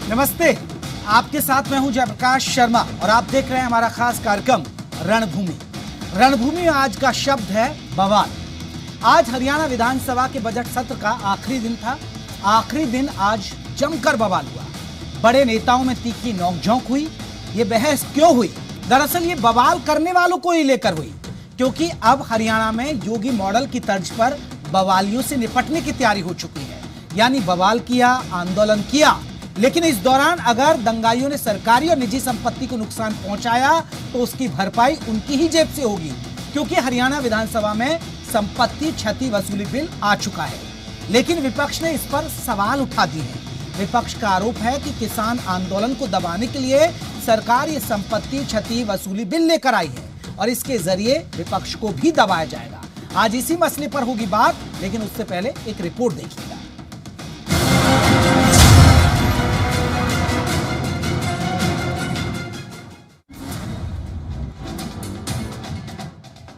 नमस्ते, आपके साथ मैं हूं जयप्रकाश शर्मा और आप देख रहे हैं हमारा खास कार्यक्रम रणभूमि। रणभूमि में आज का शब्द है बवाल। आज हरियाणा विधानसभा के बजट सत्र का आखिरी दिन था। आखिरी दिन आज जमकर बवाल हुआ। बड़े नेताओं में तीखी नोकझोंक हुई। ये बहस क्यों हुई? दरअसल ये बवाल करने वालों को ही लेकर हुई, क्योंकि अब हरियाणा में योगी मॉडल की तर्ज पर बवालियों से निपटने की तैयारी हो चुकी है। यानी बवाल किया, आंदोलन किया, लेकिन इस दौरान अगर दंगाइयों ने सरकारी और निजी संपत्ति को नुकसान पहुंचाया तो उसकी भरपाई उनकी ही जेब से होगी, क्योंकि हरियाणा विधानसभा में संपत्ति क्षति वसूली बिल आ चुका है। लेकिन विपक्ष ने इस पर सवाल उठा दिए हैं। विपक्ष का आरोप है कि किसान आंदोलन को दबाने के लिए सरकार ये संपत्ति क्षति वसूली बिल लेकर आई है और इसके जरिए विपक्ष को भी दबाया जाएगा। आज इसी मसले पर होगी बात, लेकिन उससे पहले एक रिपोर्ट देखिएगा।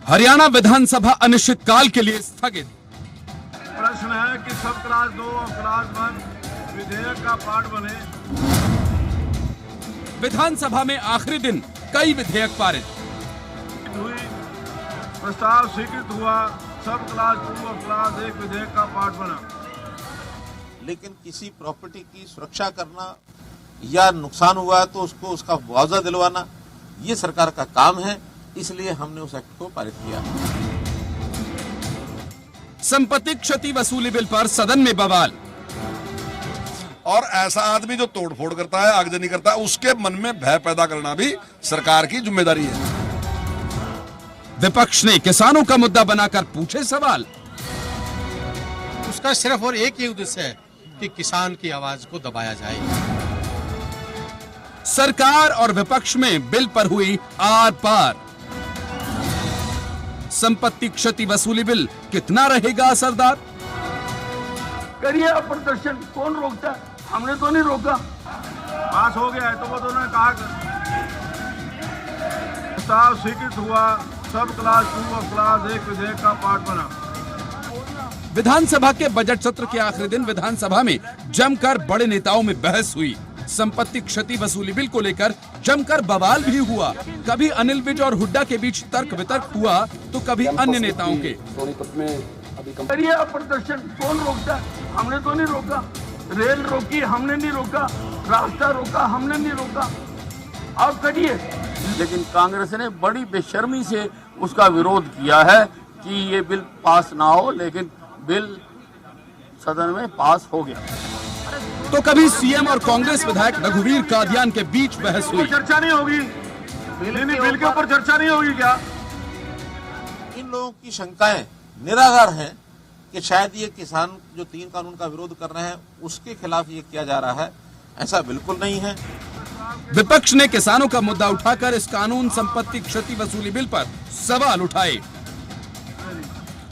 हरियाणा विधानसभा अनिश्चितकाल के लिए स्थगित। प्रश्न है कि सब क्लास 2 और क्लास 1 विधेयक का पार्ट बने। विधानसभा में आखिरी दिन कई विधेयक पारित हुई, प्रस्ताव स्वीकृत हुआ, सब क्लास 2 और क्लास 1 विधेयक का पार्ट बना। लेकिन किसी प्रॉपर्टी की सुरक्षा करना या नुकसान हुआ तो उसको उसका मुआवजा दिलवाना ये सरकार का काम है, इसलिए हमने उस एक्ट को पारित किया। संपत्ति क्षति वसूली बिल पर सदन में बवाल। और ऐसा आदमी जो तोड़फोड़ करता है, आगजनी करता है, उसके मन में भय पैदा करना भी सरकार की जिम्मेदारी है। विपक्ष ने किसानों का मुद्दा बनाकर पूछे सवाल। उसका सिर्फ और एक ही उद्देश्य है कि किसान की आवाज को दबाया जाए। सरकार और विपक्ष में बिल पर हुई आर पार। संपत्ति क्षति वसूली बिल कितना रहेगा असरदार? करिए प्रदर्शन, कौन रोकता है? हमने तो नहीं रोका। पास हो गया है तो वो दोनों ने कहा प्रस्ताव स्वीकृत हुआ, सब क्लास 2 और क्लास 1 विधेयक का पार्ट बना। विधानसभा के बजट सत्र के आखिरी दिन विधानसभा में जमकर बड़े नेताओं में बहस हुई। संपत्ति क्षति वसूली बिल को लेकर जमकर बवाल भी हुआ। कभी अनिल विज और हुड्डा के बीच तर्क वितर्क हुआ तो कभी अन्य नेताओं के। करिए प्रदर्शन, कौन रोकता है? हमने तो नहीं रोका। रेल रोकी, हमने नहीं रोका। रास्ता रोका, हमने नहीं रोका। आप करिए। लेकिन कांग्रेस ने बड़ी बेशर्मी से उसका विरोध किया है कि ये बिल पास ना हो, लेकिन बिल सदन में पास हो गया। तो कभी सीएम और कांग्रेस विधायक रघुवीर कादियान के बीच बहस हुई। चर्चा नहीं होगी, बिल के ऊपर चर्चा नहीं होगी क्या? इन लोगों की शंकाएं निराधार हैं कि शायद ये किसान जो 3 कानून का विरोध कर रहे हैं उसके खिलाफ ये किया जा रहा है। ऐसा बिल्कुल नहीं है। विपक्ष ने किसानों का मुद्दा उठाकर इस कानून संपत्ति क्षति वसूली बिल पर सवाल उठाए।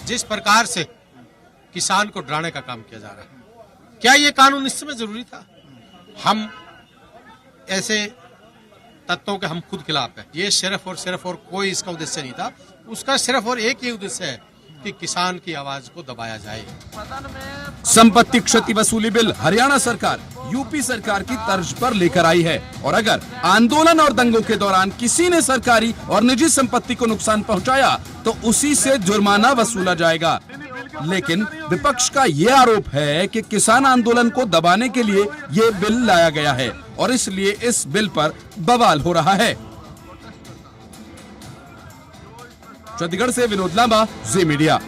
जिस प्रकार से किसान को डराने का काम किया जा रहा है, क्या ये कानून इस समय जरूरी था? हम ऐसे तत्वों के हम खुद खिलाफ है। ये सिर्फ और कोई इसका उद्देश्य नहीं था। उसका सिर्फ और एक ही उद्देश्य है कि किसान की आवाज को दबाया जाए। संपत्ति क्षति वसूली बिल हरियाणा सरकार यूपी सरकार की तर्ज पर लेकर आई है और अगर आंदोलन और दंगों के दौरान किसी ने सरकारी और निजी संपत्ति को नुकसान पहुंचाया तो उसी से जुर्माना वसूला जाएगा। लेकिन विपक्ष का यह आरोप है कि किसान आंदोलन को दबाने के लिए ये बिल लाया गया है और इसलिए इस बिल पर बवाल हो रहा है। चंडीगढ़ से विनोद लांबा, जी मीडिया।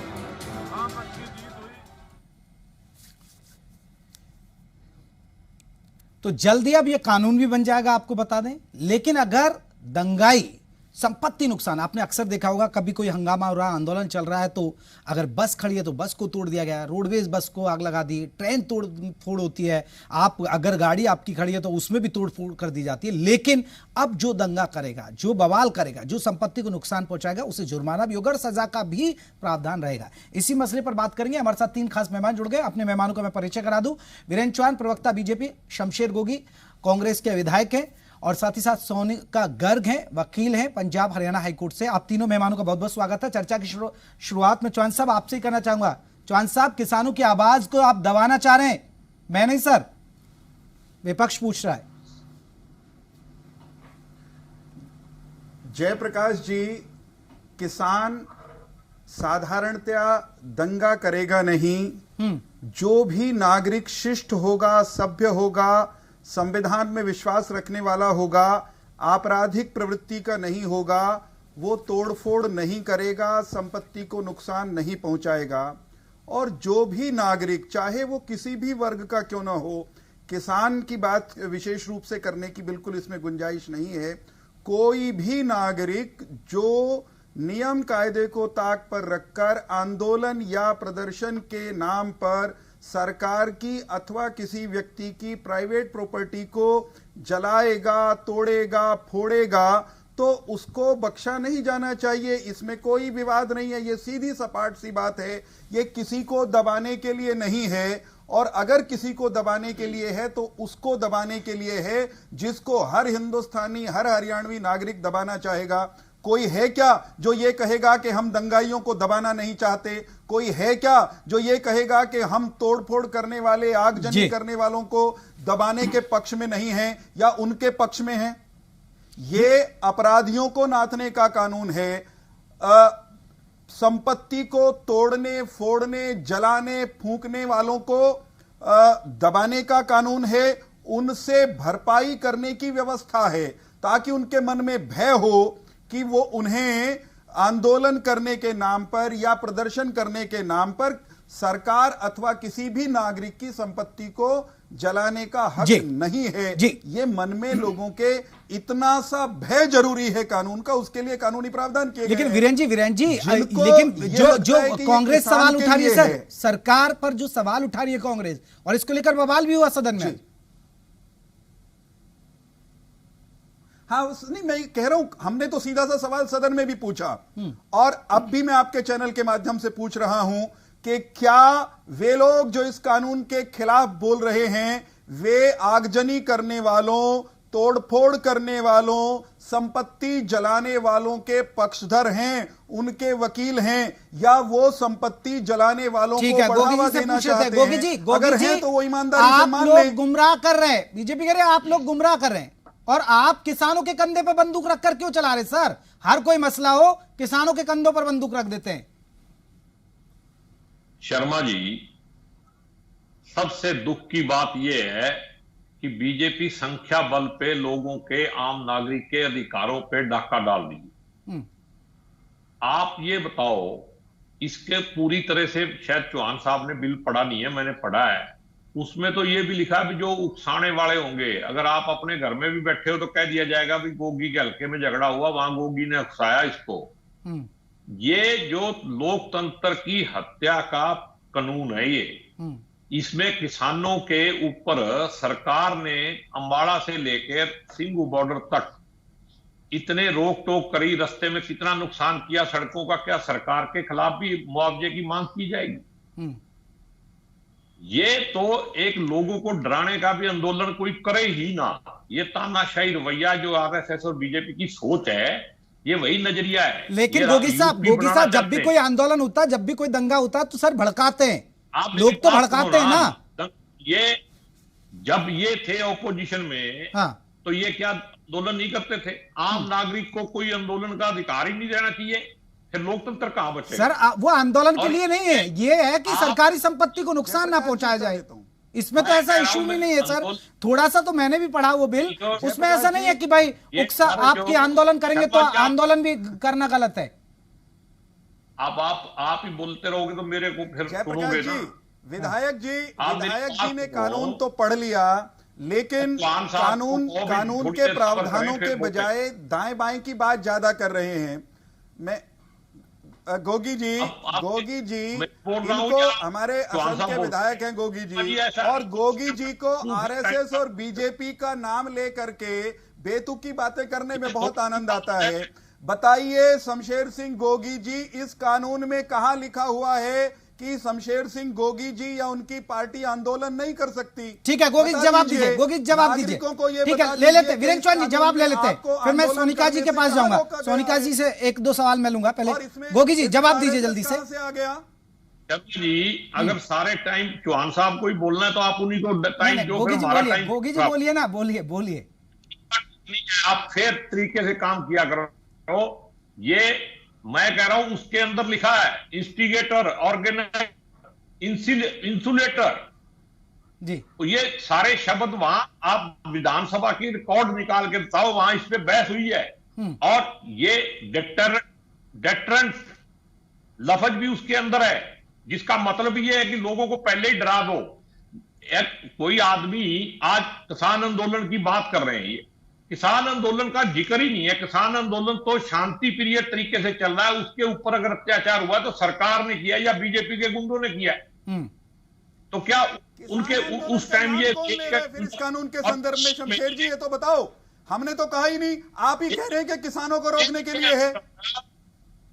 तो जल्दी अब ये कानून भी बन जाएगा, आपको बता दें। लेकिन अगर दंगाई संपत्ति नुकसान, आपने अक्सर देखा होगा, कभी कोई हंगामा हो रहा, आंदोलन चल रहा है तो अगर बस खड़ी है तो बस को तोड़ दिया गया, रोडवेज बस को आग लगा दी, ट्रेन तोड़ फोड़ होती है, आप अगर गाड़ी आपकी खड़ी है तो उसमें भी तोड़ फोड़ कर दी जाती है। लेकिन अब जो दंगा करेगा, जो बवाल करेगा, जो संपत्ति को नुकसान पहुंचाएगा, उसे जुर्माना भी होगा और सजा का भी प्रावधान रहेगा। इसी मसले पर बात करेंगे। हमारे साथ 3 खास मेहमान जुड़ गए। अपने मेहमानों का मैं परिचय करा दूं। वीरेंद्र चौहान, प्रवक्ता बीजेपी, शमशेर गोगी कांग्रेस के विधायक हैं और साथ ही साथ सोनिका गर्ग हैं, वकील हैं पंजाब हरियाणा हाईकोर्ट से। आप तीनों मेहमानों का बहुत बहुत स्वागत है। चर्चा की शुरुआत में चौहान साहब आपसे ही करना चाहूंगा। चौहान साहब, किसानों की आवाज को आप दबाना चाह रहे हैं, मैं नहीं सर? विपक्ष पूछ रहा है। जयप्रकाश जी, किसान साधारणतया दंगा करेगा नहीं। जो भी नागरिक शिष्ट होगा, सभ्य होगा, संविधान में विश्वास रखने वाला होगा, आपराधिक प्रवृत्ति का नहीं होगा, वो तोड़फोड़ नहीं करेगा, संपत्ति को नुकसान नहीं पहुंचाएगा। और जो भी नागरिक, चाहे वो किसी भी वर्ग का क्यों ना हो, किसान की बात विशेष रूप से करने की बिल्कुल इसमें गुंजाइश नहीं है। कोई भी नागरिक जो नियम कायदे को ताक पर रखकर आंदोलन या प्रदर्शन के नाम पर सरकार की अथवा किसी व्यक्ति की प्राइवेट प्रॉपर्टी को जलाएगा, तोड़ेगा, फोड़ेगा, तो उसको बख्शा नहीं जाना चाहिए। इसमें कोई विवाद नहीं है। ये सीधी सपाट सी बात है। ये किसी को दबाने के लिए नहीं है, और अगर किसी को दबाने के लिए है तो उसको दबाने के लिए है जिसको हर हिंदुस्तानी, हर हरियाणवी नागरिक दबाना चाहेगा। कोई है क्या जो ये कहेगा कि हम दंगाइयों को दबाना नहीं चाहते? कोई है क्या जो ये कहेगा कि हम तोड़फोड़ करने वाले, आगजनी करने वालों को दबाने के पक्ष में नहीं हैं या उनके पक्ष में हैं? ये अपराधियों को नाथने का कानून है। संपत्ति को तोड़ने, फोड़ने, जलाने, फूंकने वालों को दबाने का कानून है। उनसे भरपाई करने की व्यवस्था है ताकि उनके मन में भय हो कि वो उन्हें आंदोलन करने के नाम पर या प्रदर्शन करने के नाम पर सरकार अथवा किसी भी नागरिक की संपत्ति को जलाने का हक नहीं है। ये मन में लोगों के इतना सा भय जरूरी है कानून का, उसके लिए कानूनी प्रावधान किए गए। लेकिन वीरेन जी लेकिन जो कांग्रेस सवाल उठा रही है सर, सरकार पर जो सवाल उठा रही है कांग्रेस, और इसको लेकर बवाल भी हुआ सदन में। हाँ, नहीं, मैं कह रहा हूं, हमने तो सीधा सा सवाल सदन में भी पूछा और अब भी मैं आपके चैनल के माध्यम से पूछ रहा हूं कि क्या वे लोग जो इस कानून के खिलाफ बोल रहे हैं, वे आगजनी करने वालों, तोड़फोड़ करने वालों, संपत्ति जलाने वालों के पक्षधर हैं, उनके वकील हैं, या वो संपत्ति जलाने वालों को बढ़ावा देना चाहते हैं? अगर हैं तो वो ईमानदारी से मान लें। आप लोग गुमराह कर रहे हैं, बीजेपी कह रहे हैं आप लोग गुमराह कर रहे हैं, और आप किसानों के कंधे पर बंदूक रखकर क्यों चला रहे? सर, हर कोई मसला हो किसानों के कंधों पर बंदूक रख देते हैं। शर्मा जी, सबसे दुख की बात यह है कि बीजेपी संख्या बल पे लोगों के, आम नागरिक के अधिकारों पे डाका डाल दी। आप ये बताओ, इसके पूरी तरह से शायद चौहान साहब ने बिल पढ़ा नहीं है, मैंने पढ़ा है। उसमें तो ये भी लिखा है भी जो उकसाने वाले होंगे, अगर आप अपने घर में भी बैठे हो तो कह दिया जाएगा भी गोगी के हल्के में झगड़ा हुआ, वहां गोगी ने उकसाया इसको। ये जो लोकतंत्र की हत्या का कानून है ये, इसमें किसानों के ऊपर सरकार ने अंबाला से लेकर सिंघू बॉर्डर तक इतने रोक टोक करी, रास्ते में कितना नुकसान किया सड़कों का, क्या सरकार के खिलाफ भी मुआवजे की मांग की जाएगी? ये तो एक लोगों को डराने का भी आंदोलन कोई करे ही ना। ये तानाशाही रवैया जो आरएसएस और बीजेपी की सोच है, ये वही नजरिया है। लेकिन गोगी साहब जब भी कोई आंदोलन होता, जब भी कोई दंगा होता तो सर भड़काते हैं, लोग तो भड़काते हैं ना। ये जब ये थे ऑपोजिशन में, हाँ, तो ये क्या आंदोलन नहीं करते थे? आम नागरिक को कोई आंदोलन का अधिकार ही नहीं देना चाहिए, फिर लोकतंत्र कहां बचे? सर वो आंदोलन के लिए नहीं है, ये है कि सरकारी संपत्ति को नुकसान ना पहुंचाया जाए। इसमें तो ऐसा इशू भी नहीं है सर। थोड़ा सा तो मैंने भी पढ़ा वो बिल, उसमें ऐसा नहीं है कि भाई आपकी आंदोलन करेंगे तो आंदोलन भी करना गलत है। अब आप ही बोलते रहोगे तो मेरे को फिर सुनोगे ना। विधायक जी ने कानून तो पढ़ लिया, लेकिन कानून के प्रावधानों के बजाय दाएं बाएं की बात ज्यादा कर रहे हैं। मैं गोगी जी इनको, हमारे असम के विधायक हैं गोगी जी, और गोगी जी को आरएसएस और बीजेपी का नाम लेकर के बेतुकी बातें करने में बहुत आनंद आता है। बताइए शमशेर सिंह गोगी जी, इस कानून में कहां लिखा हुआ है कि शमशेर सिंह गोगी जी या उनकी पार्टी आंदोलन नहीं कर सकती? ठीक है गोगी जवाब दीजिए, गोगी जवाब दीजिए। ठीक है, ले लेते वीरेंद्र चौहान जी जवाब ले लेते हैं, फिर मैं सोनिका जी के पास जाऊंगा। सोनिका जी से एक दो सवाल मैं लूंगा, पहले गोगी जी जवाब दीजिए जल्दी से। आ गया शर्मा जी, अगर सारे टाइम चौहान साहब को ही बोलना है तो आप उन्हीं को टाइम दो, फिर हमारा टाइम। गोगी जी बोलिए ना, बोलिए। आप फेयर तरीके से काम किया करो। ये मैं कह रहा हूं, उसके अंदर लिखा है इंस्टिगेटर, ऑर्गेनाइजर, इंसुलेटर जी। तो ये सारे शब्द वहां आप विधानसभा की रिकॉर्ड निकाल के बताओ, वहां इस पे बहस हुई है। और ये डेटरेंट लफ्ज भी उसके अंदर है, जिसका मतलब ये है कि लोगों को पहले ही डरा दो। कोई आदमी आज किसान आंदोलन की बात कर रहे हैं, ये किसान आंदोलन का जिक्र ही नहीं है। किसान आंदोलन तो शांति प्रिय तरीके से चल रहा है। उसके ऊपर अगर अत्याचार हुआ तो सरकार ने किया या बीजेपी के गुंडों ने किया, तो क्या उनके उस टाइम ये फिर इस कानून के संदर्भ में शमशेर जी ये तो बताओ, हमने तो कहा ही नहीं, आप ही कह रहे हैं कि किसानों को रोकने के लिए है।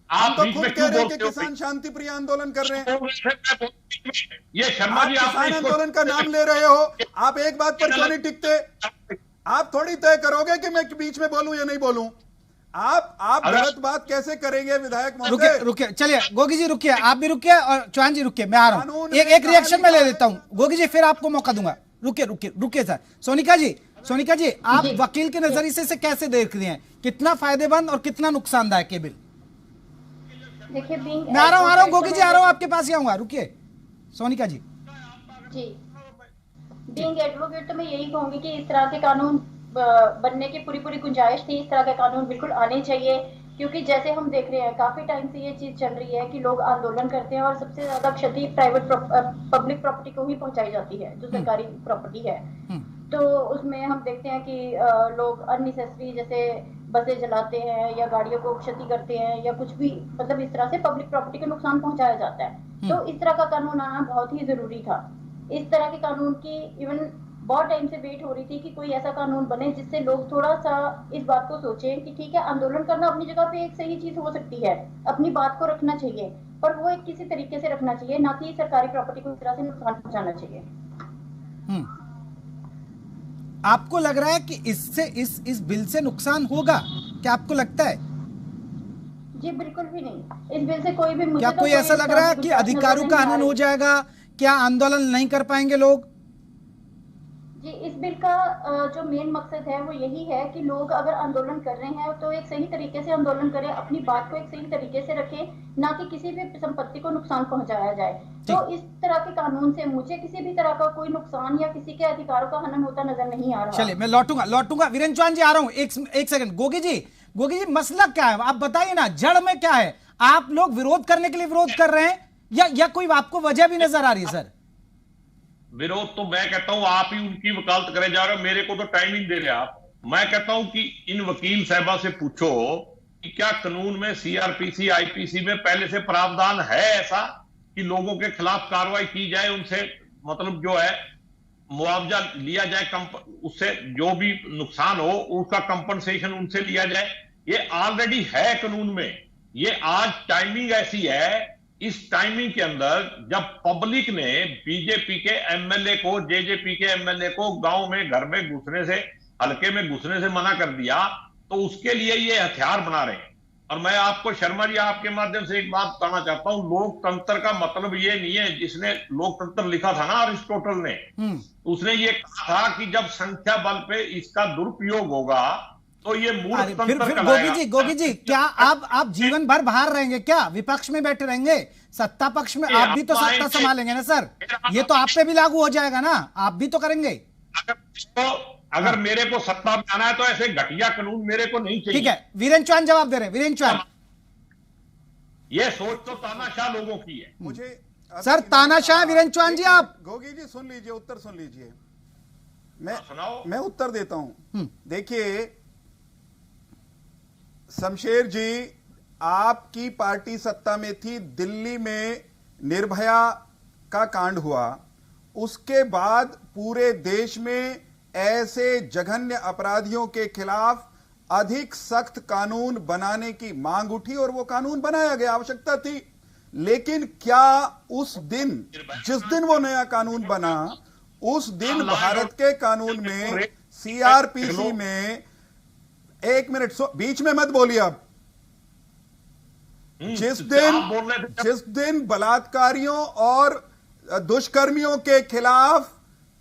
हम तो खुद कह रहे हैं कि किसान शांति प्रिय आंदोलन कर रहे हैं। ये शर्मा जी, आप किसान आंदोलन का नाम ले रहे हो, आप एक बात पर क्यों नहीं टिकते? आप थोड़ी तय करोगे कि मैं बीच में बोलूं या नहीं बोलूं। आप गलत बात कैसे करेंगे विधायक महोदय? रुकिए, चलिए गोगी जी रुकिए, आप भी रुकिए और चौहान जी रुकिए, मैं आ रहा हूं। एक रिएक्शन में ले लेता हूं गोगी जी, फिर आपको मौका दूंगा। रुकिए सर। सोनिका जी, आप वकील के नजरिए से कैसे देख रहे हैं, कितना फायदेमंद और कितना नुकसानदायक ये बिल? देखिए, मैं आ रहा हूँ गोगी जी, आ रहा हूँ, आपके पास ही आऊंगा। रुकिए सोनिका जी। बीइंग एडवोकेट तो मैं यही कहूंगी कि इस तरह के कानून बनने की पूरी गुंजाइश थी। इस तरह के कानून बिल्कुल आने चाहिए, क्योंकि जैसे हम देख रहे हैं काफी टाइम से ये चीज चल रही है कि लोग आंदोलन करते हैं और सबसे ज्यादा क्षति पब्लिक प्रॉपर्टी को ही पहुंचाई जाती है, जो सरकारी प्रॉपर्टी है। तो उसमें हम देखते हैं कि लोग अननेसेसरी जैसे बसें जलाते हैं या गाड़ियों को क्षति करते हैं या कुछ भी, मतलब इस तरह से पब्लिक प्रॉपर्टी को नुकसान पहुंचाया जाता है। तो इस तरह का कानून आना बहुत ही जरूरी था। इस तरह के कानून की इवन बहुत टाइम से वेट हो रही थी कि कोई ऐसा कानून बने जिससे लोग थोड़ा सा इस बात को सोचें कि ठीक है, आंदोलन करना अपनी जगह पे एक सही चीज हो सकती है, अपनी बात को रखना चाहिए, पर वो एक किसी तरीके से रखना चाहिए, ना कि सरकारी प्रॉपर्टी को इस तरह से नुकसान पहुंचाना चाहिए। आपको लग रहा है कि इससे इस बिल से नुकसान होगा? क्या आपको लगता है? जी बिल्कुल भी नहीं, इस बिल से कोई भी, क्या कोई ऐसा लग रहा है कि अधिकारों का हनन हो जाएगा? क्या आंदोलन नहीं कर पाएंगे लोग? जी, इस बिल का जो मेन मकसद है वो यही है कि लोग अगर आंदोलन कर रहे हैं तो एक सही तरीके से आंदोलन करें, अपनी बात को एक सही तरीके से रखें, ना कि किसी भी संपत्ति को नुकसान पहुंचाया जाए। तो इस तरह के कानून से मुझे किसी भी तरह का कोई नुकसान या किसी के अधिकारों का हनन होता नजर नहीं आ रहा। चलिए मैं लौटूंगा। वीरेंद्र चौहान जी आ रहा हूं, एक सेकंड। गोगी जी मसला क्या है, आप बताइए ना, जड़ में क्या है? आप लोग विरोध करने के लिए विरोध कर रहे हैं या कोई आपको वजह भी नजर आ रही है? सर विरोध तो मैं कहता हूं आप ही उनकी वकालत करे जा रहे हो, मेरे को तो टाइम ही दे रहे आप। मैं कहता हूं कि इन वकील साहबा से पूछो कि क्या कानून में सीआरपीसी आईपीसी में पहले से प्रावधान है ऐसा कि लोगों के खिलाफ कार्रवाई की जाए, उनसे मतलब जो है मुआवजा लिया जाए, उससे जो भी नुकसान हो उसका कंपनसेशन उनसे लिया जाए। ये ऑलरेडी है कानून में। ये आज टाइमिंग ऐसी है, इस टाइमिंग के अंदर जब पब्लिक ने बीजेपी के एमएलए को, जेजेपी के एमएलए को गांव में घर में घुसने से, हल्के में घुसने से मना कर दिया, तो उसके लिए ये हथियार बना रहे हैं। और मैं आपको शर्मा जी आपके माध्यम से एक बात बताना चाहता हूं, लोकतंत्र का मतलब ये नहीं है, जिसने लोकतंत्र लिखा था ना अरिस्टोटल ने, उसने ये कहा था कि जब संख्या बल पे इसका दुरुपयोग होगा तो ये मूल तंत्र। गोगी जी क्या आप जीवन भर बाहर रहेंगे क्या? विपक्ष में बैठे रहेंगे? सत्ता पक्ष में आप भी तो सत्ता संभालेंगे ना सर, ये तो आप पे भी लागू हो जाएगा ना, आप भी तो करेंगे। अगर मेरे को सत्ता में आना है तो ऐसे घटिया कानून मेरे को नहीं चाहिए। ठीक है, वीरेंद्र चौहान जवाब दे रहे हैं। वीरेंद्र चौहान, ये सोच तो तानाशाह लोगों की है। मुझे सर तानाशाह वीरेंद्र चौहान जी, आप गोगी जी सुन लीजिए, उत्तर सुन लीजिए, मैं उत्तर देता हूं। देखिए शमशेर जी, आपकी पार्टी सत्ता में थी, दिल्ली में निर्भया का कांड हुआ, उसके बाद पूरे देश में ऐसे जघन्य अपराधियों के खिलाफ अधिक सख्त कानून बनाने की मांग उठी और वो कानून बनाया गया, आवश्यकता थी। लेकिन क्या उस दिन, जिस दिन वो नया कानून बना, उस दिन भारत के कानून में सीआरपीसी में, एक मिनट बीच में मत बोलिए आप, जिस दिन बलात्कारियों और दुष्कर्मियों के खिलाफ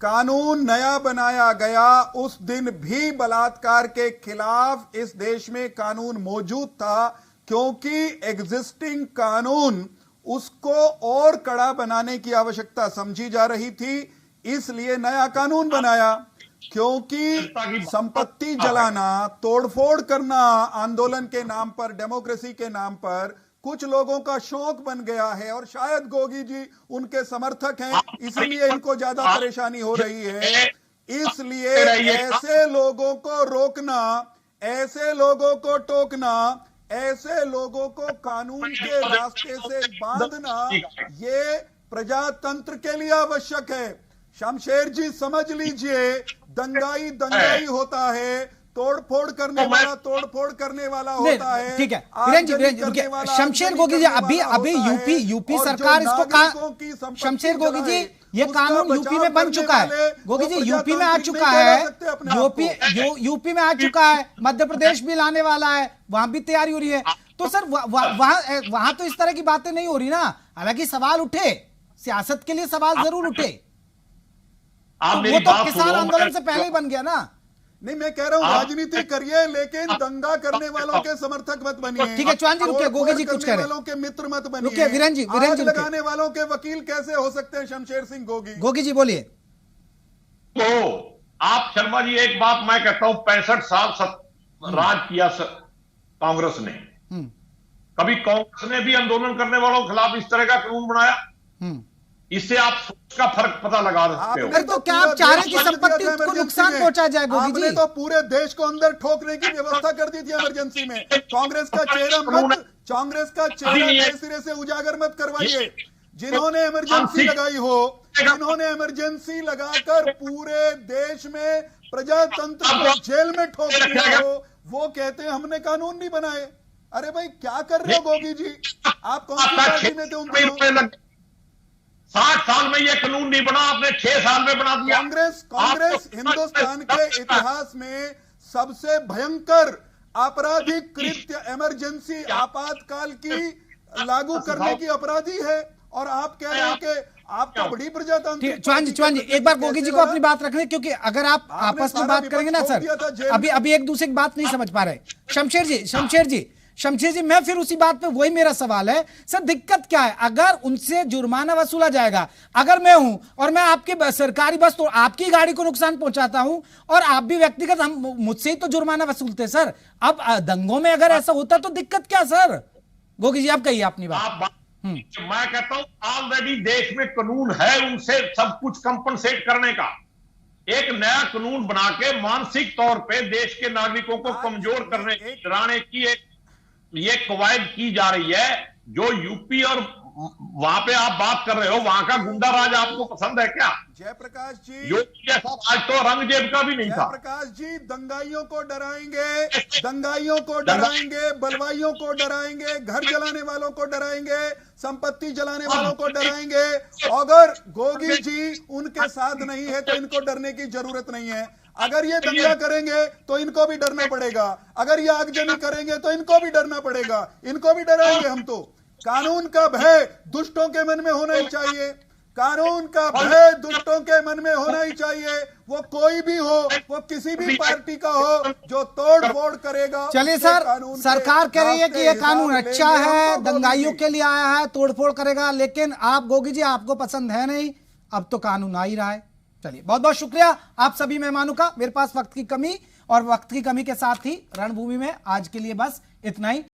कानून नया बनाया गया, उस दिन भी बलात्कार के खिलाफ इस देश में कानून मौजूद था, क्योंकि एग्जिस्टिंग कानून उसको और कड़ा बनाने की आवश्यकता समझी जा रही थी, इसलिए नया कानून बनाया। क्योंकि संपत्ति जलाना, तोड़फोड़ करना आंदोलन के नाम पर, डेमोक्रेसी के नाम पर कुछ लोगों का शौक बन गया है, और शायद गोगी जी उनके समर्थक हैं, इसलिए इनको ज्यादा परेशानी हो रही है। इसलिए ऐसे लोगों को रोकना, ऐसे लोगों को टोकना, ऐसे लोगों को कानून के रास्ते से बांधना, ये प्रजातंत्र के लिए आवश्यक है। शमशेर जी समझ लीजिए, दंगाई दंगाई होता है, तोड़फोड़ करने वाला तोड़फोड़ करने वाला होता है। ठीक है वीरेंद्र जी, शमशेर गोगी जी, अभी यूपी सरकार इसको, शमशेर गोगी जी ये कानून यूपी में बन चुका है, गोगी जी यूपी में आ चुका है, यूपी में आ चुका है, मध्य प्रदेश भी लाने वाला है, वहां भी तैयारी हो रही है। तो सर वहां तो इस तरह की बातें नहीं हो रही ना। हालांकि सवाल उठे, सियासत के लिए सवाल जरूर उठे, वो तो किसान आंदोलन से पहले ही बन गया ना। नहीं, मैं कह रहा हूं राजनीति करिए, लेकिन दंगा करने वालों के समर्थक मत बनिए। ठीक है चौहान जी रुकिए, गोगी जी कुछ कह रहे हैं, वालों के मित्र मत बनिए। रुकिए वीरेंद्र जी, आग लगाने वालों के वकील कैसे हो सकते हैं शमशेर सिंह गोगी? गोगी जी बोलिए। तो आप शर्मा जी, एक बात मैं कहता हूं, 65 साल राज किया कांग्रेस ने, कभी कांग्रेस ने भी आंदोलन करने वालों के खिलाफ इस तरह का कानून बनाया? इससे आप सोच का फर्क पता लगा सकते हो। तो क्या आप चाह रहे हैं कि संपत्ति को नुकसान पहुंचा जाए? गोगी जी, आपने तो पूरे देश को अंदर ठोकने की व्यवस्था कर दी थी इमरजेंसी में। कांग्रेस का चेहरा नए सिरे से उजागर मत करवाइए। जिन्होंने इमरजेंसी लगाई हो, जिन्होंने इमरजेंसी लगाकर पूरे देश में प्रजातंत्र को जेल में ठोक दिया हो, वो कहते हैं हमने कानून नहीं बनाए। अरे भाई क्या कर रहे हो गोगी जी? आप कौन सी पार्टी में थे उन दिनों? 60 साल में ये कानून नहीं बना, आपने 6 साल में बना दिया। कांग्रेस हिंदुस्तान के इतिहास में सबसे भयंकर आपराधिक कृत्य इमरजेंसी आपातकाल की लागू करने की अपराधी है, और आप कह रहे हैं कि आप तो बड़ी प्रजातंत्र। चौहान जी एक बार गोगी जी को अपनी बात रखने, क्योंकि अगर आप आपस में बात करेंगे ना सर, अभी एक दूसरे की बात नहीं समझ पा रहे। शमशेर जी मैं फिर उसी बात पे, वही मेरा सवाल है सर, दिक्कत क्या है? अगर उनसे जुर्माना वसूला जाएगा, अगर मैं हूं और मैं आपकी सरकारी बस तो आपकी गाड़ी को नुकसान पहुंचाता हूं, और आप भी व्यक्तिगत, हम मुझसे ही तो जुर्माना वसूलते सर। अब दंगों में अगर ऐसा होता तो दिक्कत क्या सर? गोगी जी आप कहिए अपनी बात। मैं कहता हूं ऑलरेडी देश में कानून है उनसे सब कुछ कंपनसेट करने का। एक नया कानून बना के मानसिक तौर पे देश के नागरिकों को कमजोर करने, डराने की एक ये कवायद की जा रही है। जो यूपी और वहां पे आप बात कर रहे हो, वहां का गुंडा राज आपको पसंद है क्या? जयप्रकाश जी, योगी जैसा राज तो औरंगजेब का भी नहीं था। जयप्रकाश जी, दंगाइयों को डराएंगे, बलवाइयों को डराएंगे, घर जलाने वालों को डराएंगे, संपत्ति जलाने वालों को डराएंगे। अगर गोगी जी उनके साथ नहीं है तो इनको डरने की जरूरत नहीं है। अगर ये दंगा करेंगे तो इनको भी डरना पड़ेगा, अगर ये आगजनी करेंगे तो इनको भी डरना पड़ेगा, इनको भी डराएंगे हम तो। कानून का भय दुष्टों के मन में होना ही चाहिए, कानून का भय दुष्टों के मन में होना ही चाहिए, वो कोई भी हो, वो किसी भी पार्टी का हो, जो तोड़ फोड़ करेगा। चलिए सर, सरकार कह रही है कि ये कानून अच्छा है, दंगाइयों के लिए आया है, तोड़फोड़ करेगा, लेकिन आप गोगी जी आपको पसंद है नहीं, अब तो कानून आ ही रहा है। चलिए बहुत बहुत शुक्रिया आप सभी मेहमानों का। मेरे पास वक्त की कमी के साथ ही रणभूमि में आज के लिए बस इतना ही।